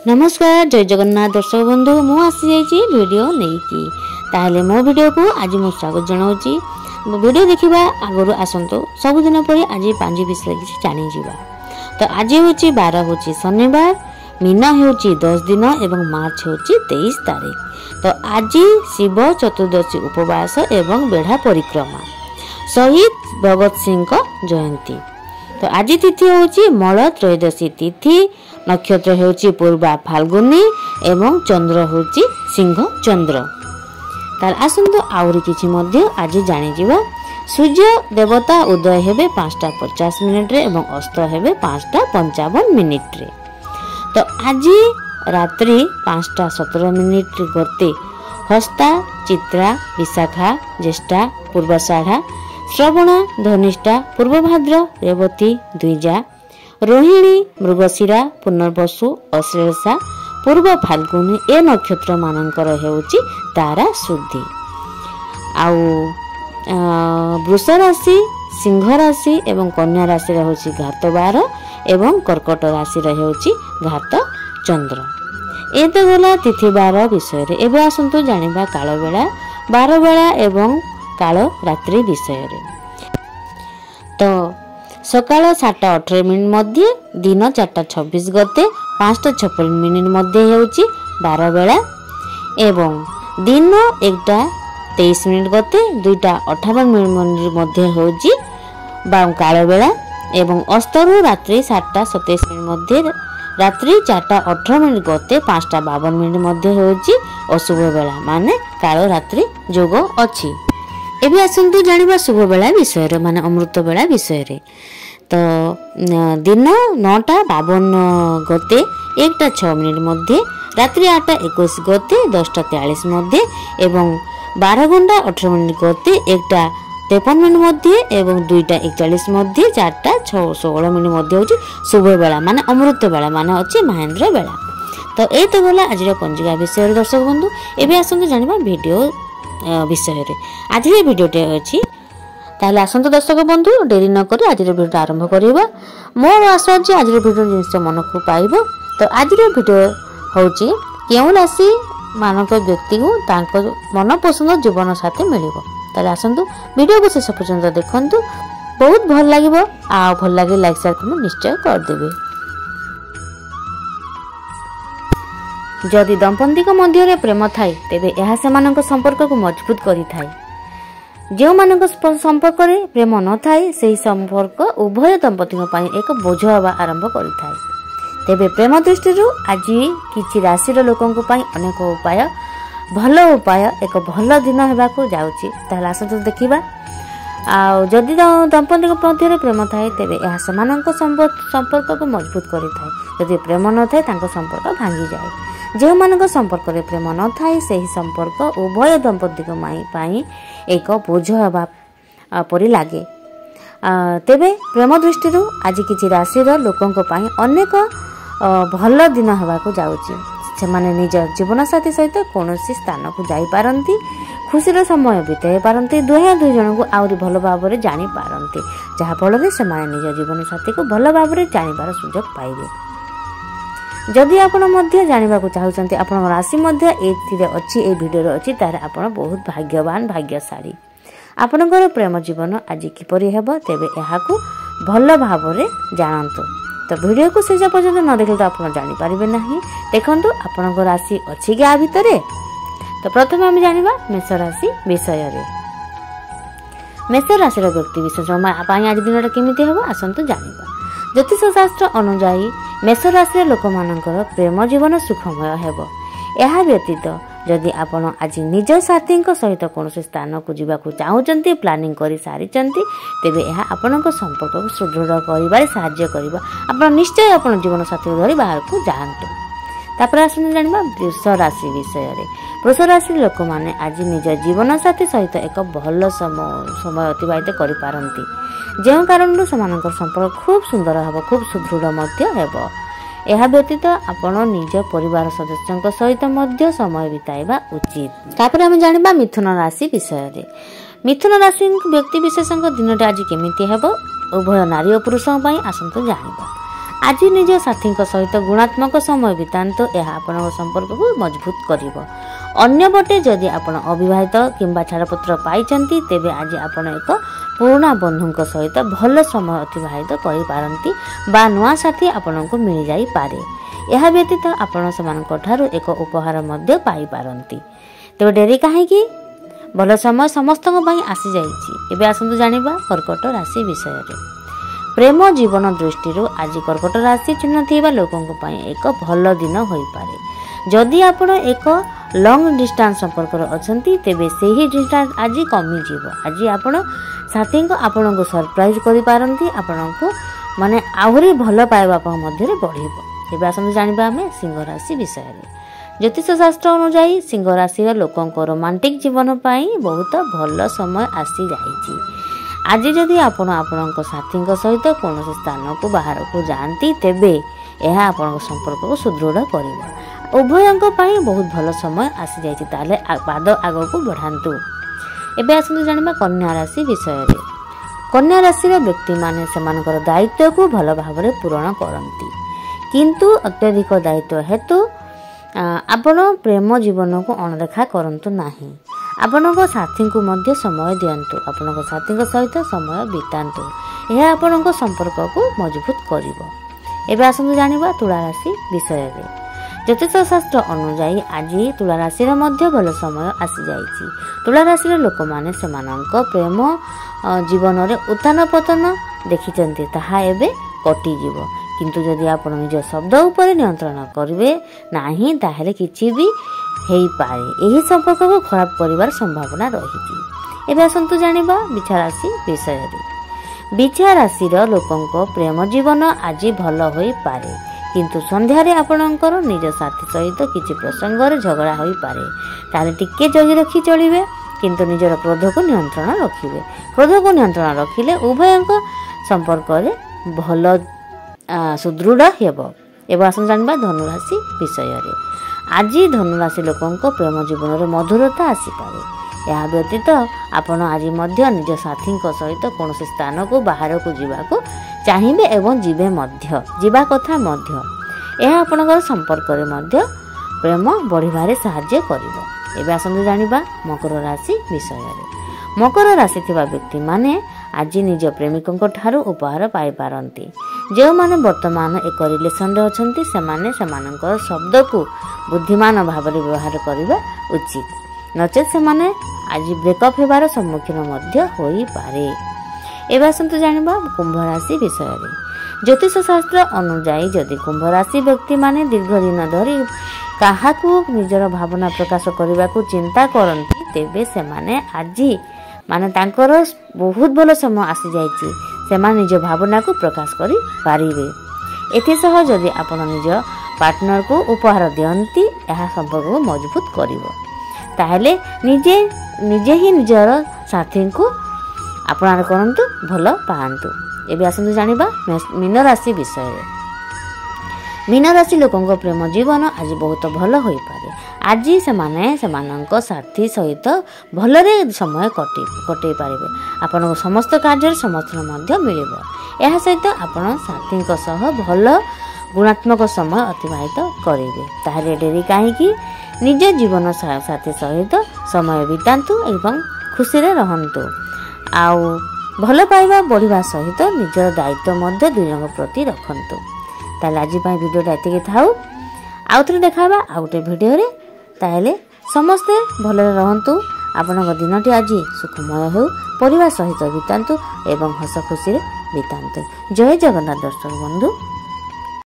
नमस्कार जय जगन्नाथ दर्शक बंधु मु आसी जाइए वीडियो नहीं ताहले मो वीडियो को आज मु स्वागत जनाऊँगी। वीडियो देखा आगु आसतु सबुदिन पर आज पांच विषय किसी जानी जा। तो आज हूँ 12 हूँ शनिवार, मीना हूँ 10 दिन एवं मार्च हूँ 23 तारीख। तो आज शिव चतुर्दशी उपवास एवं बेढ़ा परिक्रमा शहीद भगत सिंह जयंती। तो आज तिथि हूँ मल त्रयोदशी तिथि, नक्षत्र होची पूर्वा फाल्गुनी एवं चंद्र होची सिंह चंद्र। तार आसंतु आउरी किछि मध्य आज जानि जिवा। सूर्य देवता उदय हेबे 5:50 रे एवं अस्त हेबे 5:55 रे। तो आज रात्रि 5:17 गते हस्ता, चित्रा, विशाखा, ज्येष्ठा, पूर्वाषाढ़ा, श्रवणा, धनिष्ठा, पूर्वभाद्र, रेवती, द्विजा, रोहिणी, मृगशिरा, पुनर्वसु, अश्लेषा, पूर्व फाल्गुनी ए नक्षत्र मानकर हेउची तारा शुद्धि। आउ वृष राशि, सिंह राशि एवं कन्या राशि होची घात 12 एवं कर्कट राशि होची घात चंद्र। ए तो गला तिथि बार विषय रे। एबे आसंतु जानिबा काल बेला, बार बेला एवं काल रात्रि विषय रे। तो सकाळ 7:18 मध्य, दिन 4:26 गते 5:56 मध्य हेउची 12 बेला एवं दिन 1:23 गते 2:58 मध्य हेउची काल बेला एवं अस्तरु रात्रि 7:27 मध्य, रात्रि 4:18 गते 5:52 मध्य हेउची अशुभ बेला माने काल रात्रि जोग अछि। एबे आसंतु जानिबा शुभ बेला विषय रे माने अमृत बेला विषय रे। तो दिन 9:52 गते 1:06 मध्य, रात्रि 8:21 गते 10:43 मध्य एवं 12:18 गते 1:53 मध्य एवं 2:41 मध्य, 4:16 मध्य होची शुभ बेला माने अमृत बेला माने अछि महेंद्र बेला। तो ए तो गला आज पंजिका विषय दर्शक बंधु। एबे आसंतु जानिबा वीडियो विषय रे। आज वीडियोटे अछि ताहले आसंतु दर्शक बंधु डेरी न करी आज वीडियो आरंभ करिबा। मोर आशा जे आज वीडियो जिनस मन को पाइबो। तो आज वीडियो होची केउ राशि मानक व्यक्ति को तांको मन पसंद जीवन साथी मिलिबो। ताहले आसंतु वीडियो को शेष पर्यंत देखंतु, बहुत भल लागिबो। आ भल लागे लाइक शेयर कमेंट निश्चय कर देबे। जदि दंपति मध्य प्रेम थाए तेबे यह सेमानक संपर्क को मजबूत करि थाए। जो मानक संपर्क में प्रेम न थाए सही संपर्क उभय दंपति एक बोझ हवा आरंभ करि थाए। तेबे प्रेम दृष्टि आज किछि राशि लोकों अनेक उपाय भल उपाय एक भल दिन होगाकू जाउछि। ताहले आसंतु देखिबा। आ जदि दंपति मध्य प्रेम थाए तेबे यह समानक संपर्क को मजबूत करि थाए। जदि प्रेम न थाए तांको संपर्क भांगी जाए। जो मानक संपर्क में प्रेम न थाए सही संपर्क उभय दंपति एक बोझ हवा परि लागे। तेबे प्रेम दृष्टि आज किछि राशि लोकों अनेक भल दिन होगाकू जाउछि। सेमाने निज जीवन साथी सहित कौनसी स्थान को जाई पारंती, खुशीर समय बिताई पारंती, दुहे दुई जन को आउरी भल भाव में जानी पारंती, जहा फल से माने निज जीवन साथी को भल भाव में जानिबार सुजोग पाइबे। जदि आपण मध्य जानिबा को चाहुचंती आपण राशि मध्य एथिरे अछि ए वीडियो रे अछि तारे आपण बहुत भाग्यवान भाग्यशाली। आपणकर प्रेम जीवन आज किपरि हेबो तेबे एहाकू भल भाव में जानंतु। तो वीडियो को शेष पर्यंत न देखले तो आपण जानि परिबे नाही। देखंतु आपणकर राशि अछि क्या भितरे। तो प्रथम हम जानिबा मेष राशि विषय रे। मेष राशि रो व्यक्ति विशेष आज दिनटा केमिति हेबो आसंतु जानिबा। ज्योतिष शास्त्र अनुसार मेष राशि लोक मानकर प्रेम जीवन सुखमय हेबो। यह व्यतीत जदि आपण आज निज साथी सहित कौन स्थान को जावाक चाहूँगी प्लानिंग कर सारी तेबे यह आपण संपर्क को सुदृढ़ कर साहाय्य कर। आप निश्चय आप जीवन साथी को धरी बाहर को जातु। तापर आसने जाना वृष राशि विषय रे। वृष राशि लोक मैंने आज निज जीवन साथी सहित एक भल समय अतिबाहित करिपारंती। जो कारण संपर्क खूब सुंदर हे, खूब सुदृढ़ हेब। यह व्यतीत आपण निज परिवार सदस्यों सहित मध्य समय बिताइबा उचित। तापर हम जानिबा मिथुन राशि विषय रे। मिथुन राशि व्यक्ति विशेषों दिनटा आज केमिति हेबो उभय नारी और पुरुषों आसंतु जानिबा। आज निज साथी सहित गुणात्मक समय बितातु यह आपण संपर्क को मजबूत करिवो। अन्यपटे जदि आपण अविवाहित किंबा छाड़पत्र पाइछंती तेबे आज आपण एक पुराना बंधुक सहित भल समय अतिबाहित करि पारंती बा नुआ साथी आपण को मिल जाई पारे। यह व्यतीत आपण समानक ठारू एक उपहार मध्य पाई पारंती। तेबे डेरी काहेकि भल समय समस्तक पई आसी जाईची। एबे आसंतु जानिबा कर्कट राशि विषय रे। प्रेम जीवन दृष्टि आज कर्कट राशि चिन्ह थिबा लोकंक पई एक भल दिन होई पारे। जदि आपण एक लॉन्ग डिस्टेंस संपर्क अछंती तेबे सेही डिस्टेंस आज कमी जीवो। आज आपण साथी को आपण को सरप्राइज करि पारंती, आपण को माने आहुरी भल पाइबा मध्य बढ़िबो। एबे आसंतु जानिबा हमें सिंह राशि विषय रे। ज्योतिष शास्त्र अनुसार सिंह राशि लोकंक रोमांटिक जीवन पाई बहुत भल समय आसी जाइछि। आज जदि आपण आपणक साथी सहित कौन स्थान को बाहर को जाती तेबे यह आपण संपर्क को सुदृढ़ कर उभयंक बहुत भल समय आसी जाइछि। ताले पाद आग को बढ़ातु। एबे आसंतु जानिबा कन्या राशि विषय रे। कन्या राशि व्यक्ति माने सेमानकर दायित्व को भल भाव में पूरण करती, किंतु अत्यधिक दायित्व हेतु आपण प्रेम जीवन को अणदेखा करंतु नाही। आपणक साथी को मध्य समय दियंतु, आपणक साथी सहित समय बितांतु। यह आपणक संपर्क को मजबूत करिवो। एबे आसंतु जानिबा तुला राशि विषय रे। ज्योतिष शास्त्र अनुसार आज तुला राशि मध्य भल समय आसी जाइछि। तुला राशि लोक माने सेमानक प्रेम जीवन रे उत्थान पतन देखिचंती ताहा एबे कटि जीवो। किंतु जदि आपण निज शब्द उपर नियंत्रण करिवे नाही ताहेले किछि भी हेई पारे। एही संपर्क को खराब करिवार संभावना रहिछि। एबे आसंतु जानिबा बिछा राशि विषय रे। बिछा राशि रो लोकंक प्रेम जीवन आज भल होई पारे, किंतु संध्या रे आपणकर निज साथी सहित किछि प्रसंग रे झगड़ा होई पारे। ताले टिके जगी रखी चलिवे, किंतु निजर क्रोध को नियंत्रण रखिवे। क्रोध को नियंत्रण रखिले उभयंक संपर्क रे भल सुदृढ़ हेबो। एबे आसंतु जानिबा धनु राशि विषय रे। आज धनुराशि लोकंक प्रेम जीवन में मधुरता आसीपे। यह व्यतीत आपण आज मध्य निज साथी सहित कौन स्थान को बाहर को जीवाको चाहिए एवं जीवे मध्य जीवा कथा मध्य यह आपणकर संपर्क रे मध्य प्रेम बढ़िबारे सहाय्य करिवो। एबे आसंतु जानिबा मकर राशि विषय रे। मकर राशि थिबा व्यक्ति माने आज निज प्रेमिकंक ठारू उपहार पाई पारंती। जो माने वर्तमान एक रिलेशन रे अछंती सेमाने सेमानकर शब्द को बुद्धिमान भाव में व्यवहार करने उचित, नचेत सेमाने आज ब्रेकअप होबार सम्मुखीन मध्य होई पारे। एबे आसंतु जानिबा कुंभ राशि विषय रे। ज्योतिष शास्त्र अनुसार जदि कुंभ राशि व्यक्ति माने दीर्घ दिन धरी काहाकू निजर भावना प्रकाश करने को चिंता करती तेबे सेमाने आज माने तांकर बहुत भल समय आसी जाइछि। सेमाने निज भावना को प्रकाश करि पारिबे। एथिसह जदि आपण निज पार्टनर को उपहार दियंती यह संपर्क को मजबूत करिवो। ताहेले निजे ही निजर साथी को अपनार करंतु भल पाआंतु। एबे आसंतु जानिबा मीन राशि विषय रे। मीन राशि लोकंक प्रेम जीवन आज बहुत भल होई पारे। आज सेमाने सेमानंक साथी सहित भलरे समय कटै पारिबे। आपण समस्त कार्य समर्थन मध्य मिलिबो। एहा सहित आपण साथी सह भल गुणात्मक समय अतिबाहित करेंगे। ताहले डेरी काहेकि निज जीवन साथी सहित समय बितांतु एवं खुशी रे रहंतु। आउ भल पाइबा बढ़िबा सहित निजर दायित्व मध्य दुजन प्रति रखंतु। ताहले आज पई वीडियोटा एतिके थाउ। आउ थरे देखाबा आ गोटे वीडियो रे। ताहले समस्ते भलरे रहंतु। आपनक दिनटी आज सुखमय हो, परिवार सहित बितांतु एवं हस खुशी रे बितांतु। जय जगन्नाथ दर्शक बंधु।